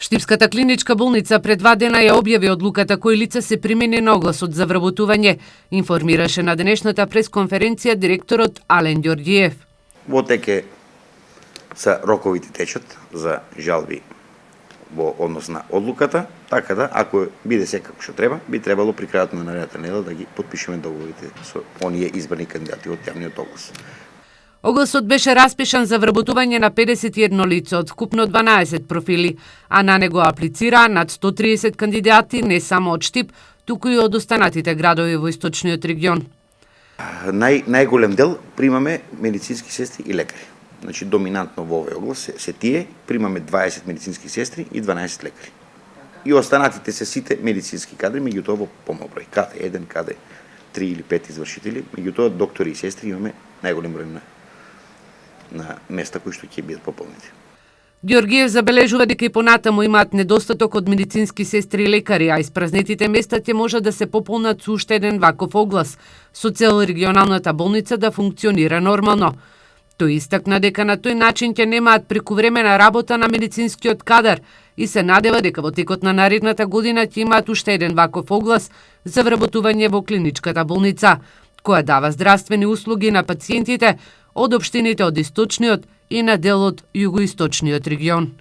Штипската клиничка болница пред 2 дена ја објави одлуката кои лица се примени на огласот за вработување, информираше на денешната пресконференција директорот Ален Ѓорѓиев. Во теке са роковите течат за жалби во однос на одлуката, така да ако биде се како што треба, би требало при крајот на наредната недела да ги потпишеме договорите со оние избрани кандидати од јавниот оглас. Огласот беше распишан за вработување на 51 лица од вкупно 12 профили, а на него аплицираа над 130 кандидати не само од Штип, туку и од останатите градови во источниот регион. Најголем дел примаме медицински сестри и лекари. Значи доминантно во овој оглас се тие, примаме 20 медицински сестри и 12 лекари. И останатите се сите медицински кадри, меѓутоа во помал број, каде 1, каде 3 или 5 извршители, меѓутоа доктори и сестри имаме најголем број на места кои што ќе бидат пополнети. Ѓорѓиев забележува дека и понатаму имаат недостаток од медицински сестри и лекари, а испразнетите места ќе може да се пополнат со уште еден ваков оглас, со цел регионалната болница да функционира нормално. Тој истакна дека на тој начин ќе немаат прекувремена работа на медицинскиот кадар и се надева дека во текот на наредната година ќе имаат уште еден ваков оглас за вработување во клиничката болница, која дава здравствени услуги на пациентите од општините од источниот и на дел од југоисточниот регион.